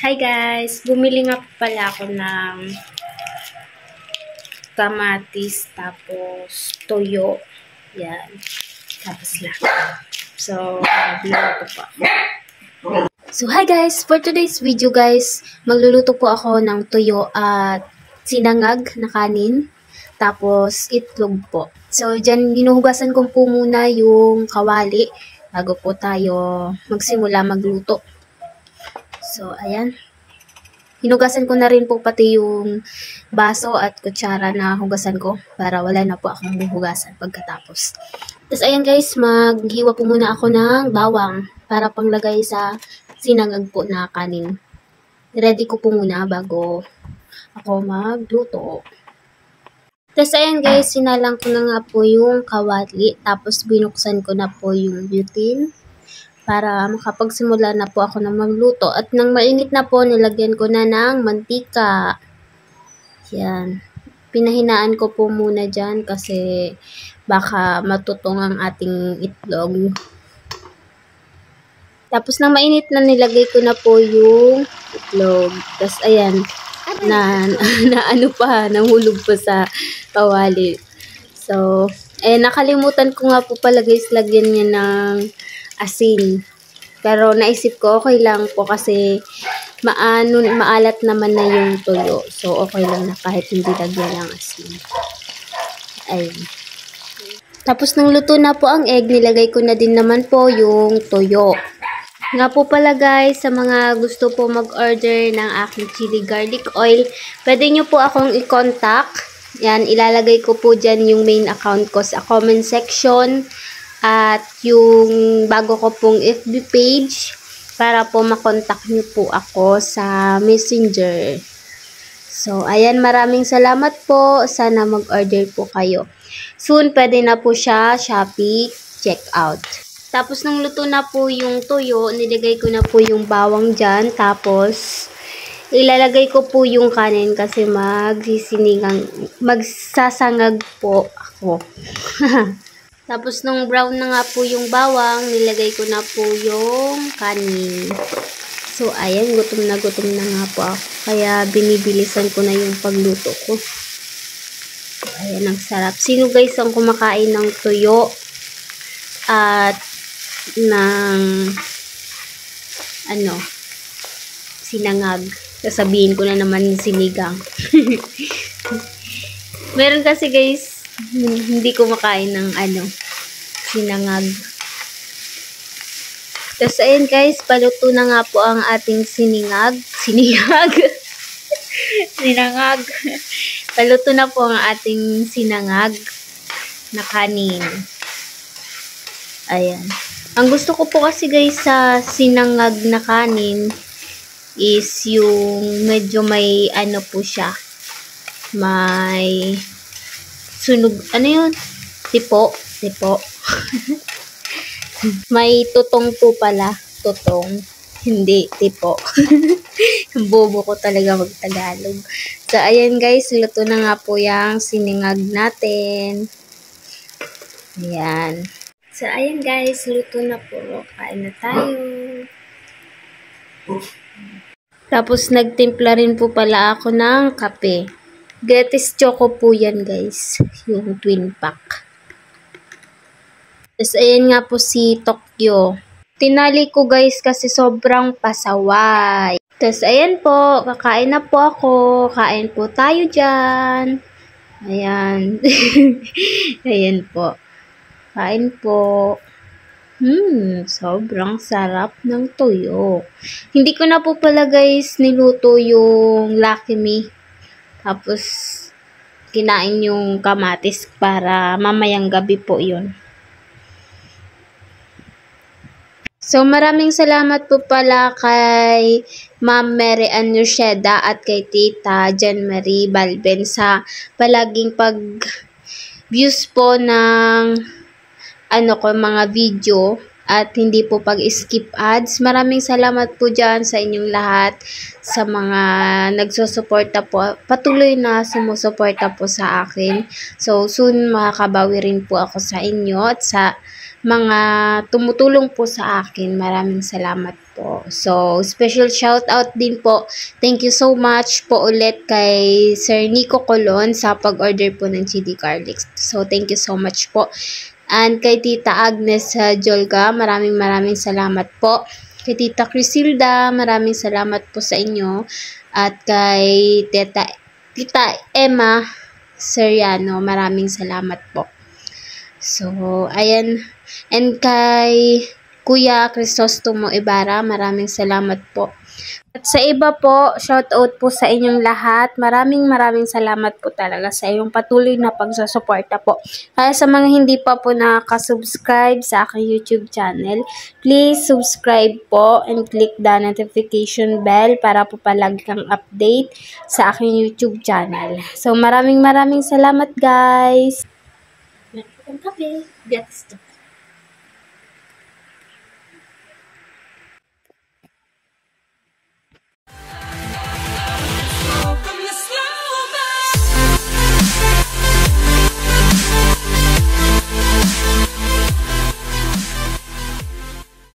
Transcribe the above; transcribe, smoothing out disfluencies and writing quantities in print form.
Hi guys! Bumili nga pala ako ng kamatis, tapos toyo. Yan. Tapos lang. So, magluluto po ako. So, hi guys! For today's video guys, magluluto po ako ng toyo at sinangag na kanin. Tapos, itlog po. So, dyan, hinuhugasan ko po muna yung kawali bago po tayo magsimula magluto. So, ayan. Hinugasan ko na rin po pati yung baso at kutsara na hugasan ko para wala na po akong hugasan pagkatapos. Tapos ayan guys, maghiwa po muna ako ng bawang para panglagay sa sinangag po na kanin. Ready ko po muna bago ako magluto. Tapos ayan guys, sinalang ko na nga po yung kawali tapos binuksan ko na po yung butane para makapagsimula na po ako ng magluto. At nang mainit na po, nilagyan ko na ng mantika. Yan. Pinahinaan ko po muna dyan kasi baka matutong ang ating itlog. Tapos nang mainit na, nilagay ko na po yung itlog. Tapos ayan, nahulog pa sa kawali. So, nakalimutan ko nga po pala guys, lagyan niya ng asin. Pero naisip ko okay lang po kasi maalat naman na yung toyo. So okay lang na kahit hindi lagyan ng asin. Ayun. Tapos nang luto na po ang egg, nilagay ko na din naman po yung toyo. Nga po pala guys, sa mga gusto po mag-order ng aking chili garlic oil, pwede nyo po akong i-contact. Yan, ilalagay ko po dyan yung main account ko sa comment section. At yung bago ko pong FB page para po makontak nyo po ako sa Messenger. So, ayan, maraming salamat po. Sana mag-order po kayo. Soon, pwede na po siya Shopee checkout. Tapos, nung luto na po yung toyo, nilagay ko na po yung bawang dyan. Tapos, ilalagay ko po yung kanin kasi magsasangag po ako. Tapos, nung brown na nga po yung bawang, nilagay ko na po yung kanin. So, ayan, gutom na nga po ako. Kaya, binibilisan ko na yung pagluto ko. So, ayan, ang sarap. Sino guys ang kumakain ng tuyo at ng, sinangag? Sasabihin ko na naman sinigang. Meron kasi guys, hindi ko makain ng sinangag. Tapos ayun guys, paluto na nga po ang ating sinangag. Paluto na po ang ating sinangag na kanin. Ayan. Ang gusto ko po kasi guys sa sinangag na kanin is yung medyo may po siya. May sunog, yun? Tipo. May tutong po pala. Tutong. Hindi, tipo. Bobo ko talaga mag-Tagalog. So, ayan guys, luto na nga po yung siningag natin. Ayan. So, ayan guys, luto na po. Kain na tayo. Tapos, nagtimpla rin po pala ako ng kape. Getis Choco po yan guys. Yung twin pack. Tapos ayan nga po si Tokyo. Tinali ko guys kasi sobrang pasaway. Tapos ayan po. Kakain na po ako. Kain po tayo dyan. Ayan. Ayan po. Kain po. Sobrang sarap ng toyo. Hindi ko na po pala guys niluto yung Lucky Me. Tapos, kinain yung kamatis para mamayang gabi po yun. So, maraming salamat po pala kay Ma'am Mary Ann Nusheda at kay Tita Jan Marie Balben sa palaging pag-views po ng mga video at hindi po pag-skip ads. Maraming salamat po dyan sa inyong lahat, sa mga nagsusuporta po, patuloy na sumusuporta po sa akin. So, soon makakabawi rin po ako sa inyo at sa mga tumutulong po sa akin. Maraming salamat po. So, special shout out din po. Thank you so much po ulit kay Sir Nico Colon sa pag-order po ng chili garlic. So, thank you so much po. And kay Tita Agnes Jolga, maraming salamat po. Kay Tita Crisilda, maraming salamat po sa inyo. At kay Tita Emma Seriano, maraming salamat po. So, ayan. And kay Kuya Crisostomo Ibarra, maraming salamat po. At sa iba po, shout out po sa inyong lahat. Maraming salamat po talaga sa iyong patuloy na pagsusuporta po. Kaya sa mga hindi pa po nakaka-subscribe sa aking YouTube channel, please subscribe po and click the notification bell para po palagi kang update sa aking YouTube channel. So maraming salamat guys. Kape. Gets